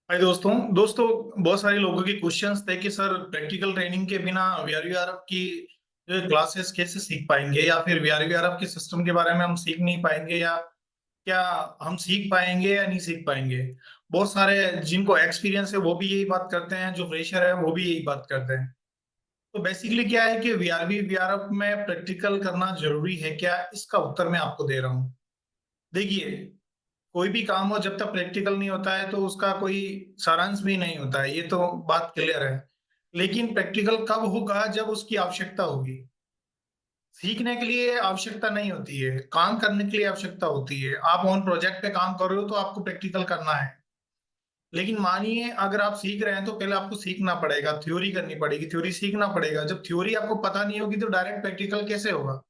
हाय दोस्तों दोस्तों बहुत सारे लोगों के क्वेश्चंस थे कि सर प्रैक्टिकल ट्रेनिंग के बिना वीआरवीआरएफ की क्लासेस कैसे सीख पाएंगे या फिर वीआरवीआरएफ के सिस्टम के बारे में हम सीख नहीं पाएंगे या क्या हम सीख पाएंगे या नहीं सीख पाएंगे। बहुत सारे जिनको एक्सपीरियंस है वो भी यही बात करते हैं, जो फ्रेशर है वो भी यही बात करते हैं। तो बेसिकली क्या है कि वीआरवी वीआरएफ में प्रैक्टिकल करना जरूरी है क्या, इसका उत्तर मैं आपको दे रहा हूँ। देखिए, कोई भी काम हो जब तक प्रैक्टिकल नहीं होता है तो उसका कोई सारांश भी नहीं होता है, ये तो बात क्लियर है। लेकिन प्रैक्टिकल कब होगा? जब उसकी आवश्यकता होगी। सीखने के लिए आवश्यकता नहीं होती है, काम करने के लिए आवश्यकता होती है। आप ऑन प्रोजेक्ट पे काम कर रहे हो तो आपको प्रैक्टिकल करना है। लेकिन मानिए अगर आप सीख रहे हैं तो पहले आपको सीखना पड़ेगा, थ्योरी करनी पड़ेगी, थ्योरी सीखना पड़ेगा। जब थ्योरी आपको पता नहीं होगी तो डायरेक्ट प्रैक्टिकल कैसे होगा?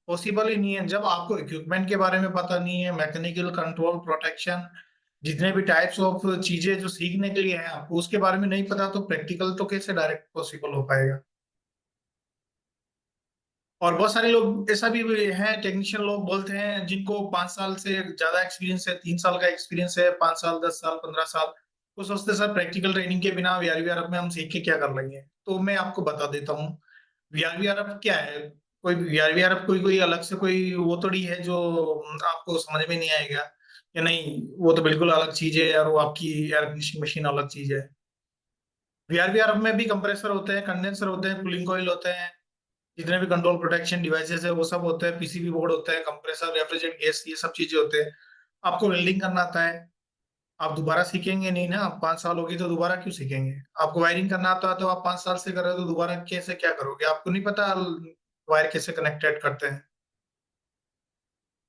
पॉसिबल ही नहीं है। जब आपको इक्विपमेंट के बारे में पता नहीं है, मैकेनिकल कंट्रोल, प्रोटेक्शन, जितने भी टाइप्स ऑफ चीजें जो सीखने के लिए हैं आपको उसके बारे में नहीं पता, तो प्रैक्टिकल तो कैसे डायरेक्ट पॉसिबल हो पाएगा। और बहुत सारे लोग ऐसा भी हैं, टेक्नीशियन लोग बोलते हैं जिनको 5 साल से ज्यादा एक्सपीरियंस है, 3 साल का एक्सपीरियंस है, 5 साल, 10 साल, 15 साल। वो सोचते हैं, सर प्रैक्टिकल ट्रेनिंग के बिना वीआरवीआरएफ में हम सीख के क्या कर लेंगे। तो मैं आपको बता देता हूँ वीआरवीआरएफ क्या है। कोई वीआरवीआरएफ कोई कोई अलग से कोई वो थोड़ी है जो आपको समझ में नहीं आएगा या नहीं। वो तो बिल्कुल अलग चीज है और वो आपकी एयर कंडीशनिंग मशीन अलग चीज है। वीआरवीआरएफ में भी कंप्रेसर होते हैं, कंडेंसर होते हैं, कूलिंग कॉइल होते हैं, जितने भी कंट्रोल प्रोटेक्शन डिवाइसेस है वो सब होते हैं, पीसीबी बोर्ड होता है, कंप्रेसर, रेफ्रिजरेंट गैस, ये सब चीजें होते हैं। आपको वेल्डिंग करना आता है। आप दोबारा सीखेंगे नहीं ना, 5 साल होगी तो दोबारा क्यों सीखेंगे। आपको वायरिंग करना आता है तो आप 5 साल से कर रहे हो तो दोबारा कैसे क्या करोगे? आपको नहीं पता वायर कैसे कनेक्टेड करते हैं।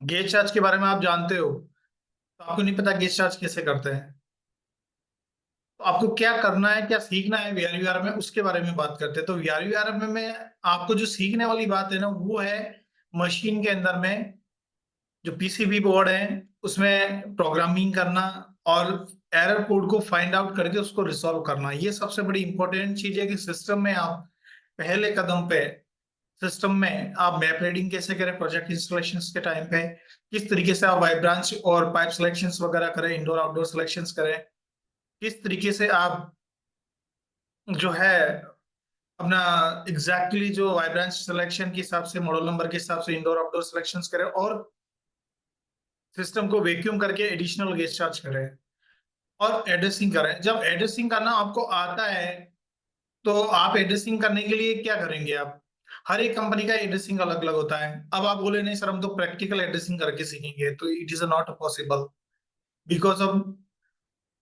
गेज चार्ज के बारे में आप जानते हो तो आपको नहीं पता गेज चार्ज कैसे करते हैं। तो आपको क्या करना है, क्या सीखना है वीआरवीआर में, उसके बारे में बात करते हैं। तो वीआरवीआर में मैं आपको जो सीखने वाली बात है ना वो है मशीन के अंदर में जो पीसीबी बोर्ड है उसमें प्रोग्रामिंग करना और एरर कोड को फाइंड आउट करके उसको रिसॉल्व करना। ये सबसे बड़ी इंपॉर्टेंट चीज है कि सिस्टम में आप पहले कदम पे सिस्टम में आप मैप रीडिंग कैसे करें, प्रोजेक्ट इंस्टॉलेशन के टाइम पे किस तरीके से आप वाई ब्रांच और पाइप सिलेक्शंस वगैरह करें, इंडोर आउटडोर सिलेक्शंस करें, किस तरीके से आप जो है अपना एग्जैक्टली जो वाई ब्रांच सिलेक्शन के हिसाब से, मॉडल नंबर के हिसाब से इंडोर आउटडोर सिलेक्शंस करें और सिस्टम को वैक्यूम करके एडिशनल गैस चार्ज करें और एड्रेसिंग करें। जब एड्रेसिंग करना आपको आता है तो आप एड्रेसिंग करने के लिए क्या करेंगे? आप हर एक कंपनी का एड्रेसिंग अलग अलग होता है। अब आप बोले नहीं सर हम तो प्रैक्टिकल एड्रेसिंग करके सीखेंगे, तो it is not possible. Because अब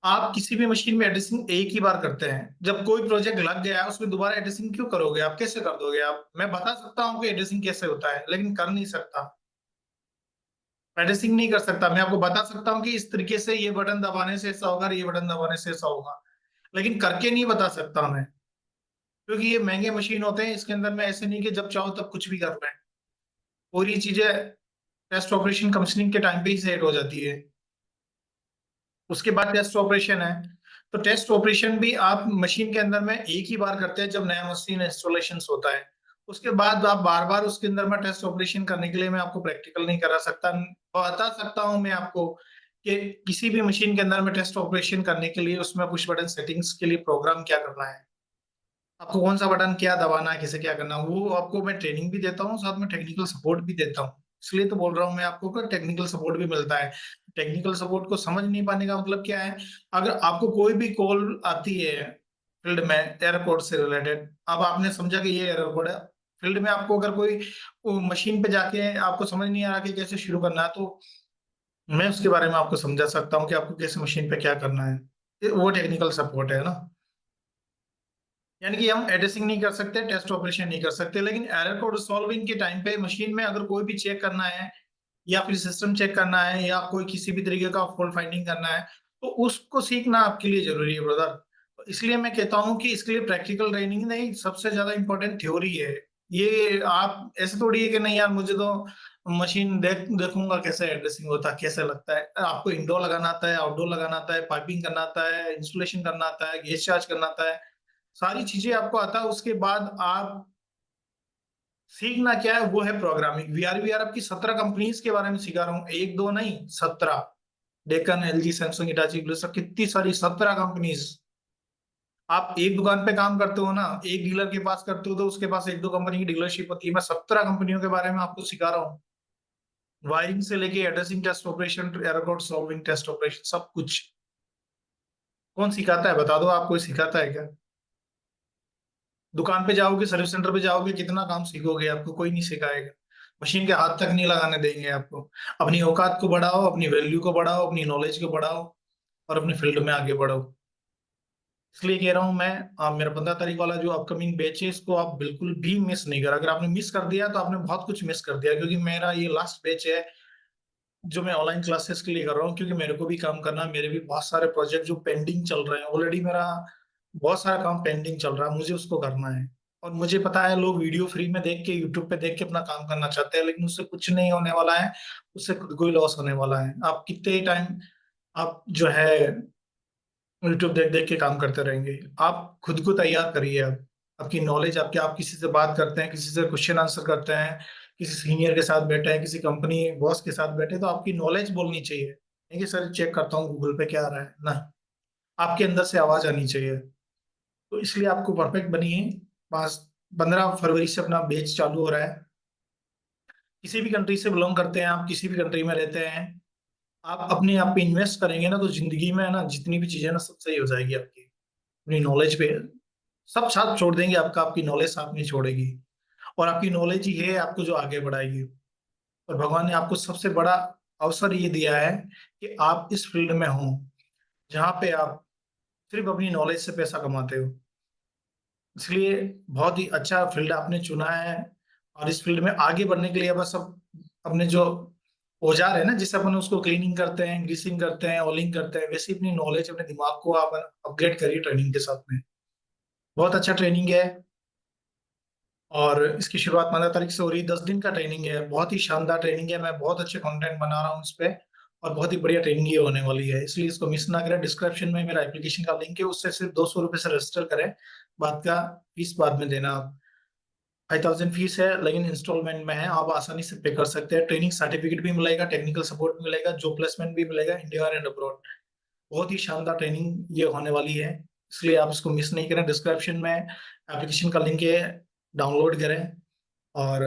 आप किसी भी मशीन में एड्रेसिंग एक ही बार करते हैं। जब कोई प्रोजेक्ट लग गया है उसमें दोबारा एड्रेसिंग क्यों करोगे? आप कैसे कर दोगे? आप, मैं बता सकता हूँ कि एड्रेसिंग कैसे होता है लेकिन कर नहीं सकता। एड्रेसिंग नहीं कर सकता। मैं आपको बता सकता हूँ कि इस तरीके से ये बटन दबाने से ऐसा होगा, ये बटन दबाने से ऐसा होगा, लेकिन करके नहीं बता सकता मैं। क्योंकि ये महंगे मशीन होते हैं, इसके अंदर में ऐसे नहीं कि जब चाहो तब कुछ भी कर लें। पूरी चीजें टेस्ट ऑपरेशन कमीशनिंग के टाइम पे ही सेट हो जाती है। उसके बाद टेस्ट ऑपरेशन है। तो टेस्ट ऑपरेशन भी आप मशीन के अंदर में एक ही बार करते हैं जब नया मशीन इंस्टॉलेशन होता है। उसके बाद आप बार बार उसके अंदर में टेस्ट ऑपरेशन करने के लिए मैं आपको प्रैक्टिकल नहीं करा सकता। बता सकता हूँ मैं आपको कि किसी भी मशीन के अंदर में टेस्ट ऑपरेशन करने के लिए उसमें पुश बटन सेटिंग्स के लिए प्रोग्राम क्या करना है, आपको कौन सा बटन क्या दबाना है, कैसे क्या करना है, वो आपको मैं ट्रेनिंग भी देता हूँ, साथ में टेक्निकल सपोर्ट भी देता हूँ। इसलिए तो बोल रहा हूँ मैं आपको कि टेक्निकल सपोर्ट भी मिलता है। टेक्निकल सपोर्ट को समझ नहीं पाने का मतलब क्या है? अगर आपको कोई भी कॉल आती है फील्ड में एयरपोर्ट से रिलेटेड, अब आपने समझा कि ये एयरपोर्ट है, फील्ड में आपको अगर कोई मशीन पे जाके आपको समझ नहीं आ रहा कि कैसे शुरू करना है, तो मैं उसके बारे में आपको समझा सकता हूँ कि आपको कैसे मशीन पे क्या करना है। वो टेक्निकल सपोर्ट है ना। यानी कि हम एड्रेसिंग नहीं कर सकते, टेस्ट ऑपरेशन नहीं कर सकते, लेकिन एरर कोड सॉल्विंग के टाइम पे मशीन में अगर कोई भी चेक करना है या फिर सिस्टम चेक करना है या कोई किसी भी तरीके का फॉल्ट फाइंडिंग करना है तो उसको सीखना आपके लिए जरूरी है ब्रदर। तो इसलिए मैं कहता हूँ कि इसके लिए प्रैक्टिकल ट्रेनिंग नहीं, सबसे ज्यादा इंपॉर्टेंट थ्योरी है। ये आप ऐसे थोड़ी है कि नहीं यार मुझे तो मशीन देखूंगा कैसे एड्रेसिंग होता है, कैसे लगता है। आपको इंडोर लगाना आता है, आउटडोर लगाना आता है, पाइपिंग करना आता है, इंस्टॉलेशन करना आता है, गैस चार्ज करना आता है, सारी चीजें आपको आता है। उसके बाद आप सीखना क्या है वो है प्रोग्रामिंग। वीआरवीआर आपकी 17 कंपनीज के बारे में सिखा रहा हूँ, एक दो नहीं, 17। Deccan, LG, Samsung, Hitachi, Blue Star, कितनी सारी 17 कंपनीज। आप एक दुकान पे काम करते हो ना, एक डीलर के पास करते हो तो उसके पास एक दो कंपनी की डीलरशिप होती है। मैं 17 कंपनियों के बारे में आपको सिखा रहा हूँ, वायरिंग से लेके addressing test operation, error code solving test operation, सब कुछ। कौन सिखाता है बता दो, आप कोई सिखाता है क्या? दुकान पे जाओगे, सर्विस सेंटर पे जाओगे, कितना काम सीखोगे? आपको कोई नहीं सिखाएगा। मशीन के हाथ तक नहीं लगाने देंगे आपको। अपनी औकात को बढ़ाओ, अपनी वैल्यू को बढ़ाओ, अपनी नॉलेज को बढ़ाओ, और अपने फील्ड में आगे बढ़ो। इसलिए कह रहा हूँ मैं, आप मेरा 15 तारीख वाला जो अपकमिंग बैच है, इसको आप बिल्कुल भी मिस नहीं करा। अगर आपने मिस कर दिया तो आपने बहुत कुछ मिस कर दिया, क्योंकि मेरा ये लास्ट बैच है जो मैं ऑनलाइन क्लासेस के लिए कर रहा हूँ। क्योंकि मेरे को भी काम करना है, मेरे भी बहुत सारे प्रोजेक्ट जो पेंडिंग चल रहे हैं, ऑलरेडी मेरा बहुत सारा काम पेंडिंग चल रहा है, मुझे उसको करना है। और मुझे पता है लोग वीडियो फ्री में देख के, यूट्यूब पे देख के अपना काम करना चाहते हैं, लेकिन उससे कुछ नहीं होने वाला है। उससे खुद को ही लॉस होने वाला है। आप कितने टाइम आप जो है यूट्यूब देख देख के काम करते रहेंगे? आप खुद को तैयार करिए। अब आपकी नॉलेज, आपके, आप किसी से बात करते हैं, किसी से क्वेश्चन आंसर करते हैं, किसी सीनियर के साथ बैठे हैं, किसी कंपनी बॉस के साथ बैठे, तो आपकी नॉलेज बोलनी चाहिए, नहीं कि सर चेक करता हूँ गूगल पे क्या आ रहा है ना। आपके अंदर से आवाज आनी चाहिए। तो इसलिए आपको परफेक्ट बनिए। पाँच 15 फरवरी से अपना बैच चालू हो रहा है। किसी भी कंट्री से बिलोंग करते हैं आप, किसी भी कंट्री में रहते हैं, आप अपने आप पे इन्वेस्ट करेंगे ना, तो जिंदगी में ना जितनी भी चीजें ना सब सही हो जाएगी आपकी। अपनी नॉलेज पे सब साथ छोड़ देंगे आपका, आपकी नॉलेज साथ नहीं छोड़ेगी। और आपकी नॉलेज ही है आपको जो आगे बढ़ाएगी। और भगवान ने आपको सबसे बड़ा अवसर ये दिया है कि आप इस फील्ड में हो जहाँ पे आप सिर्फ अपनी नॉलेज से पैसा कमाते हो। इसलिए बहुत ही अच्छा फील्ड आपने चुना है। और इस फील्ड में आगे बढ़ने के लिए बस अब अपने जो औजार है ना, जिससे अपन उसको क्लीनिंग करते हैं, ग्रीसिंग करते हैं, ऑयलिंग करते हैं, वैसे अपनी नॉलेज, अपने दिमाग को आप अपग्रेड करिए ट्रेनिंग के साथ में। बहुत अच्छा ट्रेनिंग है। और इसकी शुरुआत 15 तारीख से हो रही है। 10 दिन का ट्रेनिंग है, बहुत ही शानदार ट्रेनिंग है। मैं बहुत अच्छे कंटेंट बना रहा हूँ इस पे, और बहुत ही बढ़िया ट्रेनिंग ये होने वाली है। इसलिए इसको मिस ना करें। डिस्क्रिप्शन में मेरा एप्लीकेशन का लिंक है, उससे सिर्फ 200 रुपये से रजिस्टर करें। बाद का फीस बाद में देना आप। 5,000 फीस है, लेकिन इंस्टॉलमेंट में है, आप आसानी से पे कर सकते हैं। ट्रेनिंग सर्टिफिकेट भी मिलेगा, टेक्निकल सपोर्ट भी मिलेगा, जॉब प्लेसमेंट भी मिलेगा इंडिया एंड अब्रॉड। बहुत ही शानदार ट्रेनिंग ये होने वाली है। इसलिए आप इसको मिस नहीं करें। डिस्क्रिप्शन में एप्लीकेशन का लिंक है, डाउनलोड करें और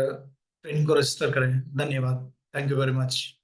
ट्रेनिंग को रजिस्टर करें। धन्यवाद। Thank you very much.